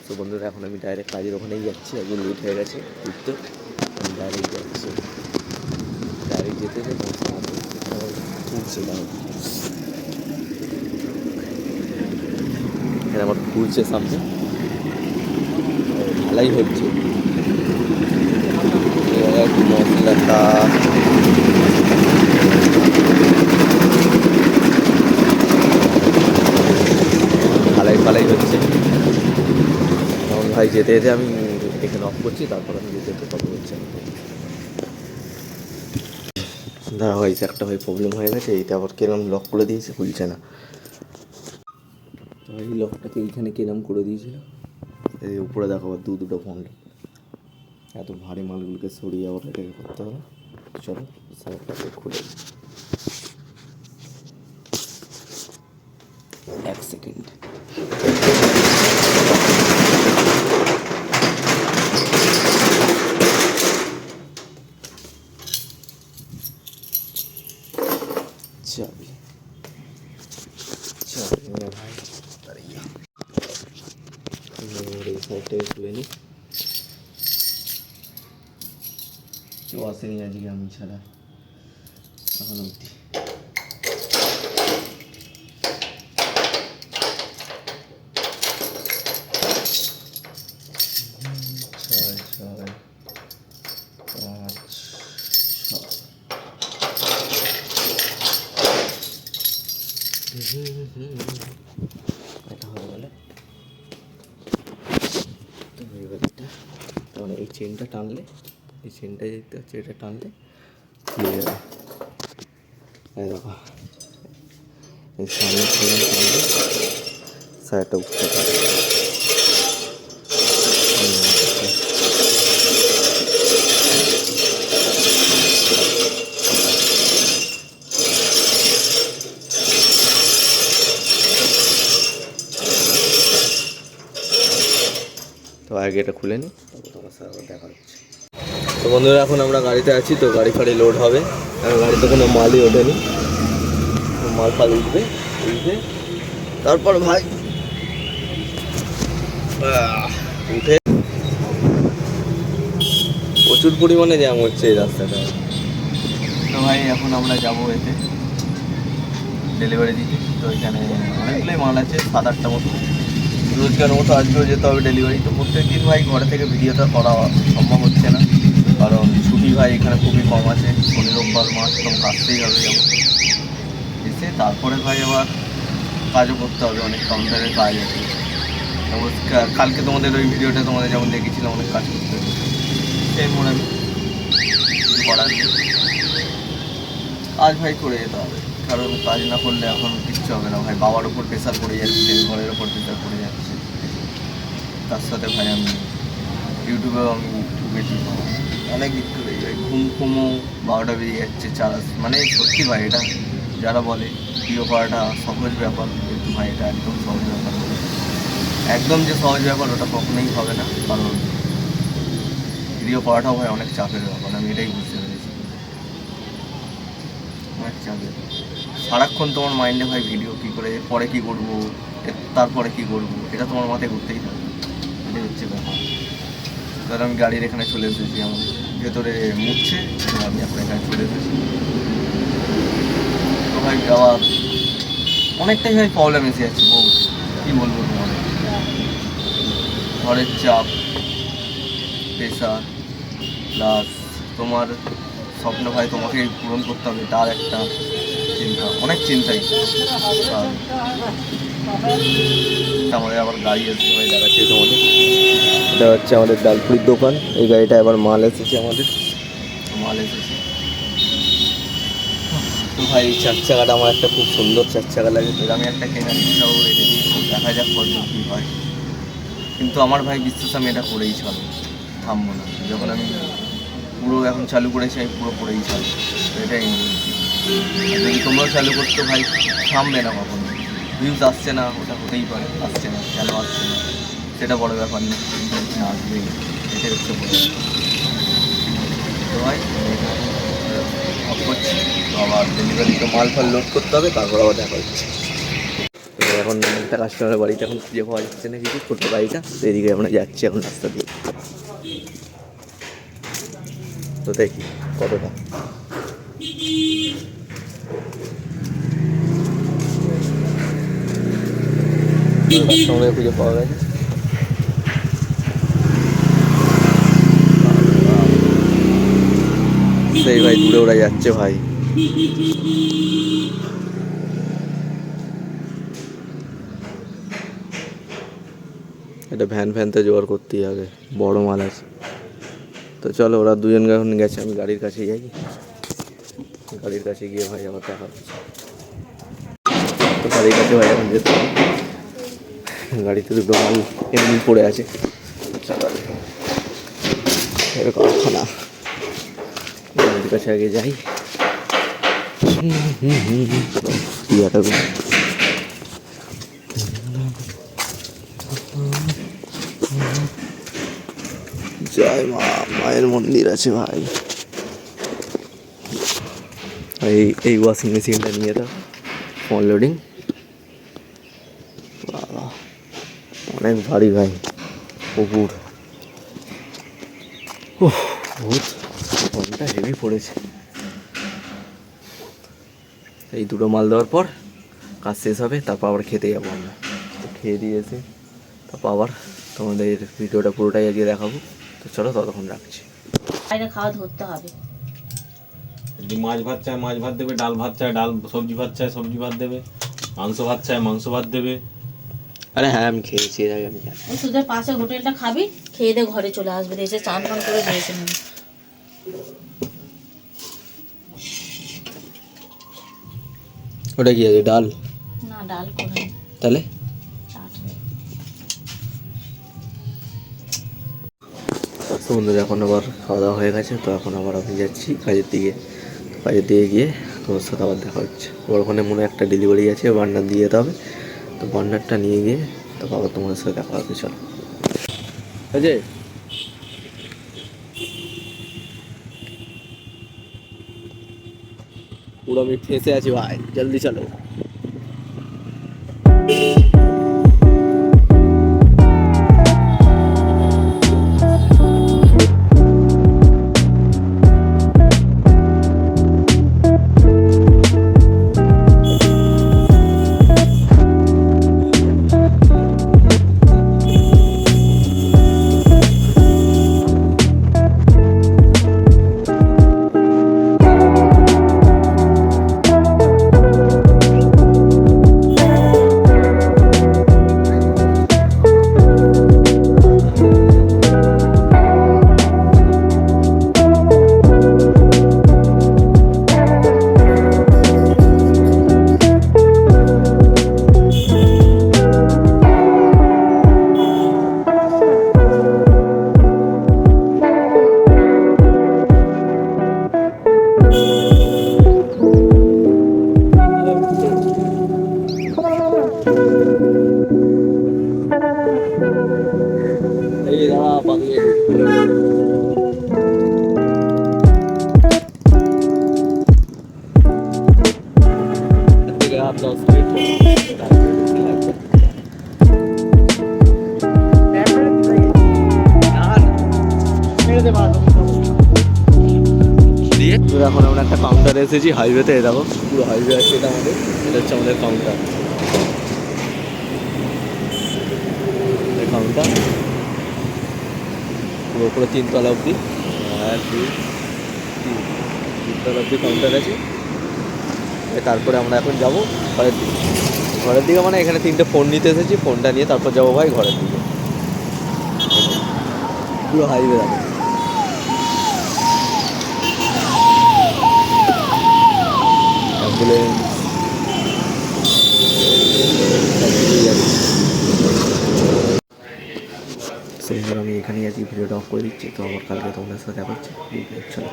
তো বন্ধুরা এখন আমি ডাইরেক্ট কাজের ওখানেই যাচ্ছি, একদিন লেট হয়ে গেছে ঘুরতে, আমি ডাইরেক্ট যাচ্ছি। ডাইরেক্ট যেতে ঘুরছে না, এখানে আমার ঘুরছে সামনে ঢালাই হচ্ছে মশলাটা। ঢালাই হচ্ছে তখন ভাই যেতে যেতে আমি এখানে অফ করছি, তারপর আমি যেতে যেতে কথা বলছি। দাঁড়া ভাই, একটা ভাই প্রবলেম হয়ে গেছে, এইটা আবার কিরম লক করে দিয়েছে, খুলছে না। তো এই লকটাকে এইখানে কিরম করে দিয়েছিল, এই উপরে দেখো দুটো ফোন, এত ভারী মালগুলোকে সরিয়ে আবার এটাকে করতে হবে। চলো সাইডটাকে খুলে 1 সেকেন্ড। চাবি ভাই দাঁড়িয়ে এই সাইডটাকে খুলে নিই। কেউ আসেনি আজকে আমি ছাড়া এখন অবধি। এটা হয়ে গেলে তখন এই চেনটা টানলে, এই চেনটা দেখতে হচ্ছে, এটা টানলে খুলে যাবে। এই দেখো এই সামনে টানলে সাইডটা উঠতে পারে। তো আগে এটা খুলে নিই, তারপর তোমার সাথে আবার দেখা হচ্ছে। তো বন্ধুরা এখন আমরা গাড়িতে আছি, তো গাড়ি ফাড়ি লোড হবে, কারণ গাড়িতে কোনো মালই ওঠেনি। মাল ফাল উঠবে, তারপর ভাই উঠে প্রচুর পরিমাণে জ্যাম হচ্ছে এই রাস্তাটা। তো ভাই এখন আমরা যাবো এতে ডেলিভারি দিতে। তো এখানে অনেকগুলোই মাল আছে, 7-8টা মতো। রোজগার মতো আজকেও যেতে হবে ডেলিভারি। তো প্রত্যেক দিন ভাই ঘরে থেকে ভিডিওটা করা সম্ভব হচ্ছে না, কারণ ছুটি ভাই এখানে খুবই কম আছে। শনি রোববার মাস তো কাটতেই হবে, যেমন এসে তারপরে ভাই আবার কাজও করতে হবে, অনেক কাউন্টারের কাজ আছে। কালকে তোমাদের ওই ভিডিওটা তোমাদের যেমন দেখেছিলাম, অনেক কাজ করতে হবে, সেই মনে করার কাজ ভাই করে যেতে হবে, কারণ কাজ না করলে এখন কিচ্ছু হবে না ভাই। বাবার ওপর প্রেশার পড়ে যাচ্ছে, ঘরের ওপর প্রেশার পড়ে যাচ্ছে, তার সাথে ভাই আমি ইউটিউবেও আমি ঢুকেছি, অনেক দিক করে যাই, ঘুমও 12টা বেরিয়ে যাচ্ছে। মানে সত্যি ভাই, এটা যারা বলে প্রিয় করাটা সহজ ব্যাপার, কিন্তু ভাই এটা একদম সহজ ব্যাপার, একদম যে সহজ ব্যাপার ওটা কখনোই হবে না, কারণ প্রিয় করাটাও ভাই অনেক চাপের ব্যাপার। আমি এটাই বুঝতে পেরেছি, অনেক চাপের। সারাক্ষণ তোমার মাইন্ডে ভাই ভিডিও কী করে, পরে কী করবো, তারপরে কী করবো, এটা তোমার মাথায় ঘুরতেই থাকবে, এটাই হচ্ছে ব্যাপার। ধর আমি গাড়ির এখানে চলে এসেছি, আমার ভেতরে মুছছে, আমি এখন এখানে চলে এসেছি। তো ভাই আবার অনেকটাই ভাই প্রবলেম এসে যাচ্ছে, বহু কী বলবো তোমার, ঘরের চাপ, প্রেশার, প্লাস তোমার স্বপ্ন ভাই তোমাকে পূরণ করতে হবে, তার একটা চিন্তা, অনেক চিন্তাই। আমাদের আবার গাড়ি এসেছে ভাই, দেখাচ্ছে তোমাদের, এটা হচ্ছে আমাদের ডালপুরির দোকান। এই গাড়িটা আবার মাল এসেছে, আমাদের মাল এসেছে। তো ভাই 4 চাকাটা আমার একটা খুব সুন্দর 4 চাকা লাগে, তো আমি একটা কেনার ইচ্ছাও রেখে দিয়েছি, দেখা যাক কত কী হয়। কিন্তু আমার ভাই বিশ্বাস আমি এটা করেই ছাড়বো, থামবো না। যখন আমি পুরো এখন চালু করেছি, আমি পুরো করেই ছাড়বো, তো এটাই। যদি তোমরাও চালু করতে ভাই, থামবে না কখনো। ভিউজ আসছে না, ওটা হতেই পারে, আসছে না, কেন আসছে না সেটা বড় ব্যাপার না, আসবেই, এটাই হচ্ছে বড়। তো ভাই অফ করছি, তো আবার ডেলিভারি তো মাল ফাল লোড করতে হবে, তারপর আবার দেখা হচ্ছে। এখন একটা কাস্টমারের বাড়িতে এখন খুঁজে পাওয়া যাচ্ছে না কিছু, ছোটো গাড়িটা, তো এদিকে আমরা যাচ্ছি এখন রাস্তা দিয়ে। তো দেখি কতটা কাস্টমারে খুঁজে পাওয়া গেছে। সেই ভাই দূরে ওরা যাচ্ছে ভাই। এটা ভ্যান ফ্যানতে জোগাড় করতেই হবে, বড় মাল আছে। তো চলো ওরা দুজন এখন গেছে, আমি গাড়ির কাছে যাই। গাড়ির কাছে গিয়ে ভাই আবার দেখা হচ্ছে। তো গাড়ির কাছে ভাই এখন যেতে হবে, গাড়িতে দুটো মাল এমনি পড়ে আছে। চলো কারখানা, গাড়ির কাছে আগে যাই। জয় মা, মায়ের মন্দির আছে ভাই। এই ওয়াশিং মেশিনটা নিয়ে দাও, ফোন লোডিং। বাবা অনেক ভারী ভাই, পুকুর বহুত ফোনটা হেভি পড়েছে। এই দুটো মাল দেওয়ার পর কাজ শেষ হবে, তারপর আবার খেতে যাবো আমরা। তো খেয়ে দিয়েছে, তারপর আবার তোমাদের ভিডিওটা পুরোটাই আজকে দেখাবো। তো চলো ততক্ষণ রাখছি। খাওয়া ধরতে হবে। যদি মাছ ভাত চায় মাছ ভাত দেবে, ডাল ভাত চায় ডাল, সবজি ভাত চায় সবজি ভাত দেবে, মাংস ভাত চায় মাংস ভাত দেবে। আরে হ্যাঁ আমি খেয়েছি এর আগে, আমি জানি। ওই তোদের পাশে হোটেলটা খাবি, খেয়ে দিয়ে ঘরে চলে আসবে, এসে চান ফান করে দিয়েছে নেবে। ওটা কি আছে, ডাল? না ডাল করে তাহলে বন্ধুরা এখন আবার খাওয়া দাওয়া হয়ে গেছে। তো এখন আবার আমি যাচ্ছি কাজের দিকে। কাজের দিকে গিয়ে তোমার সাথে আবার দেখা হচ্ছে। ওখানে মনে একটা ডেলিভারি আছে, বার্নার দিয়ে যেতে হবে। তো বার্নারটা নিয়ে গিয়ে তারপর আবার তোমাদের সাথে দেখা হবে। চলো আছে পুরো আমি ফেঁসে আছি ভাই, জলদি চলো। এখন আমরা একটা কাউন্টারে এসেছি হাইওয়েতে। দেখো পুরো হাইওয়ে আছে, এটা আমাদের, এটা হচ্ছে আমাদের কাউন্টার। কাউন্টার পুরো পুরো 3 তলা অবধি, 1 2 3 তলা অবধি কাউন্টার আছে। তারপরে আমরা এখন যাবো ঘরের দিকে। ঘরের দিকে মানে এখানে 3টে ফোন নিতে এসেছি, ফোনটা নিয়ে তারপর যাবো ভাই ঘরের দিকে। পুরো হাইওয়ে দেখো। আমি এখানেই আজকে ভিডিওটা অফ করে দিচ্ছি। তো আবার কালকে তোমাদের সাথে দেখা হচ্ছে। চলো।